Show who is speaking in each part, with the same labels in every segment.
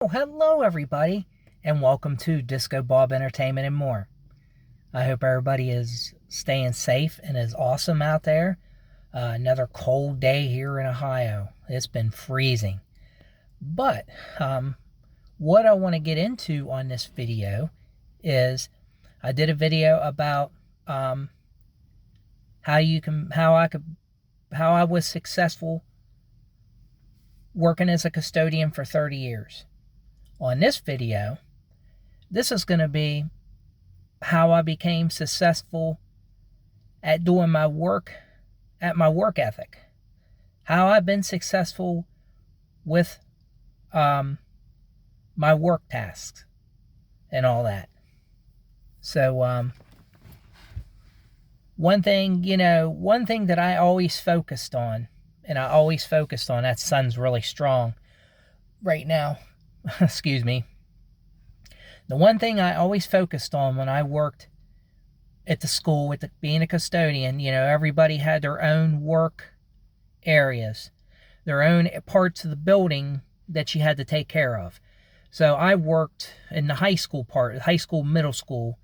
Speaker 1: Oh, hello everybody, and welcome to Disco Bob Entertainment and more. I hope everybody is staying safe and is awesome out there. Another cold day here in Ohio. It's been freezing. But what I want to get into on this video is I did a video about how I was successful working as a custodian for 30 years. On this video, this is going to be how I became successful at doing my work, at my work ethic. How I've been successful with my work tasks and all that. So, one thing that I always focused on, that sun's really strong right now. Excuse me. The one thing I always focused on when I worked at the school with being a custodian, everybody had their own work areas, their own parts of the building that you had to take care of. So I worked in the high school part. High school, middle school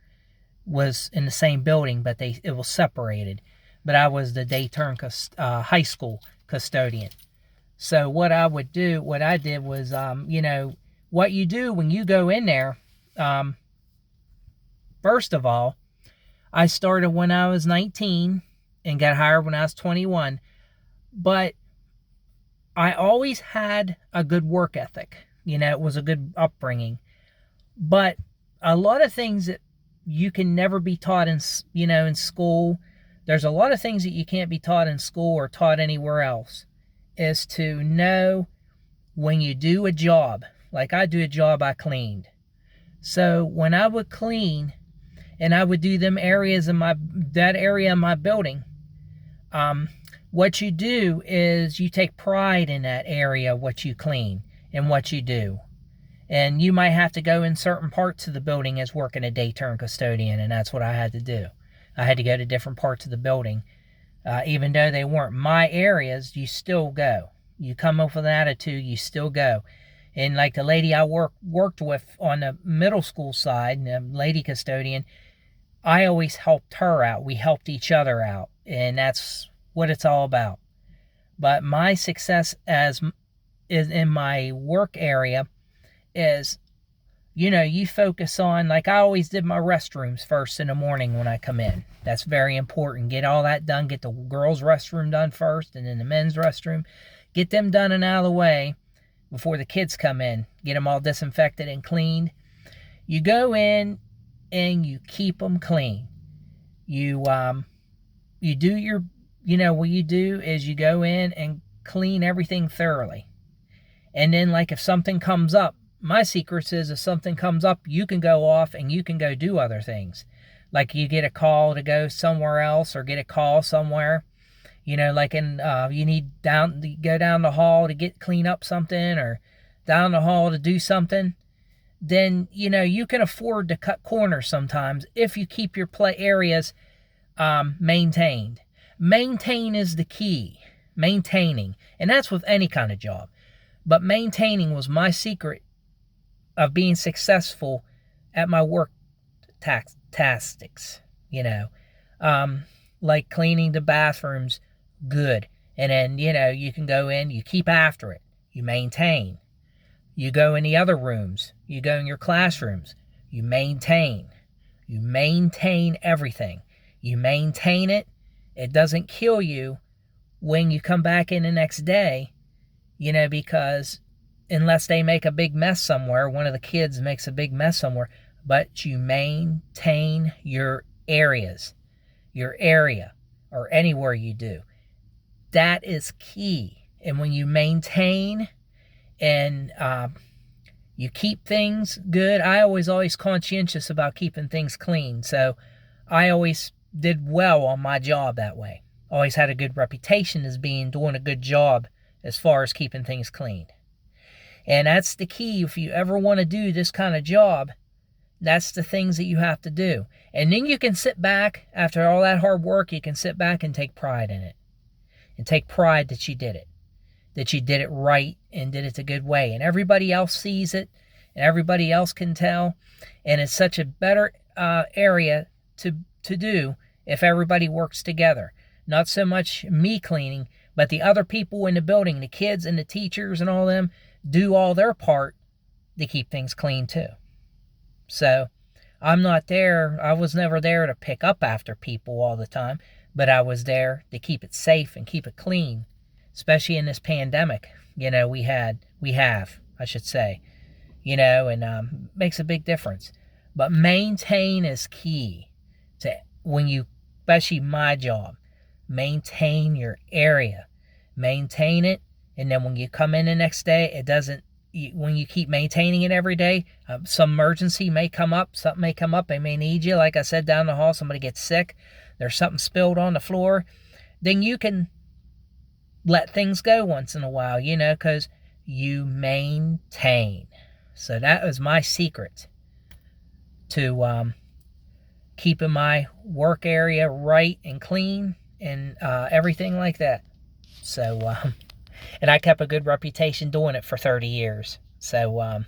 Speaker 1: was in the same building, but it was separated. But I was the day-term high school custodian. So what I did was, what you do when you go in there, first of all, I started when I was 19 and got hired when I was 21. But I always had a good work ethic. It was a good upbringing. But a lot of things that you can never be taught in school, there's a lot of things that you can't be taught in school or taught anywhere else, is to know when you do a job. Like I do a job, I cleaned. So when I would clean and I would do that area of my building, what you do is you take pride in that area, what you clean and what you do. And you might have to go in certain parts of the building as working a day-term custodian, and that's what I had to do. I had to go to different parts of the building. Even though they weren't my areas, you still go. You come up with an attitude, you still go. And like the lady I worked with on the middle school side, the lady custodian, I always helped her out. We helped each other out, and that's what it's all about. But my success is in my work area is, you focus on, like I always did my restrooms first in the morning when I come in. That's very important. Get all that done. Get the girls' restroom done first, and then the men's restroom. Get them done and out of the way before the kids come in. Get them all disinfected and cleaned. You go in and you keep them clean. You do your, what you do is you go in and clean everything thoroughly. And then, like, if something comes up, my secret is if something comes up, you can go off and you can go do other things. Like you get a call to go somewhere else or get a call somewhere. Like you need to go down the hall to clean up something or down the hall to do something. Then, you can afford to cut corners sometimes if you keep your play areas maintained. Maintain is the key. Maintaining. And that's with any kind of job. But maintaining was my secret of being successful at my work tactics, like cleaning the bathrooms, good. And then, you can go in, you keep after it, you maintain. You go in the other rooms, you go in your classrooms, you maintain. You maintain everything. You maintain it. It doesn't kill you when you come back in the next day, because unless they make a big mess somewhere, one of the kids makes a big mess somewhere, but you maintain your areas, your area, or anywhere you do. That is key. And when you maintain and you keep things good, I always conscientious about keeping things clean. So I always did well on my job that way. Always had a good reputation as doing a good job as far as keeping things clean. And that's the key. If you ever want to do this kind of job, that's the things that you have to do. And then you can sit back, after all that hard work, you can sit back and take pride in it. And take pride that you did it. That you did it right and did it the good way. And everybody else sees it. and everybody else can tell. And it's such a better area to do if everybody works together. Not so much me cleaning, but the other people in the building, the kids and the teachers and all them, do all their part to keep things clean too. So I'm not there. I was never there to pick up after people all the time, but I was there to keep it safe and keep it clean, especially in this pandemic. We have, I should say, and makes a big difference. But maintain is key to especially my job. Maintain your area, maintain it, and then when you come in the next day, when you keep maintaining it every day, some emergency may come up, something may come up, they may need you. Like I said, down the hall, somebody gets sick, there's something spilled on the floor, then you can let things go once in a while, because you maintain. So that was my secret to keeping my work area right and clean and everything like that. So, and I kept a good reputation doing it for 30 years. So,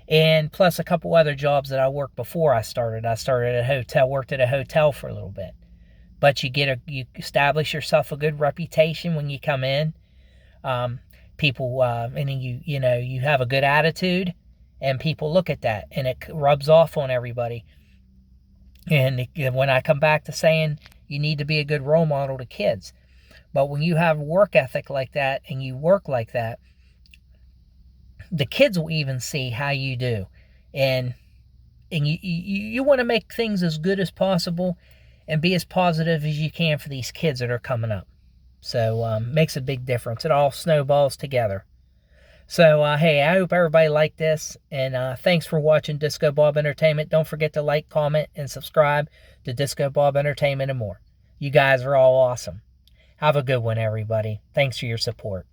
Speaker 1: and plus a couple other jobs that I worked before I started. I started at a hotel, worked at a hotel for a little bit. But you establish yourself a good reputation when you come in. People, and then you have a good attitude, and people look at that, and it rubs off on everybody. And when I come back to saying you need to be a good role model to kids, but when you have work ethic like that and you work like that, the kids will even see how you do, and you want to make things as good as possible and be as positive as you can for these kids that are coming up. So makes a big difference. It all snowballs together. So, hey, I hope everybody liked this, and thanks for watching Disco Bob Entertainment. Don't forget to like, comment, and subscribe to Disco Bob Entertainment and more. You guys are all awesome. Have a good one, everybody. Thanks for your support.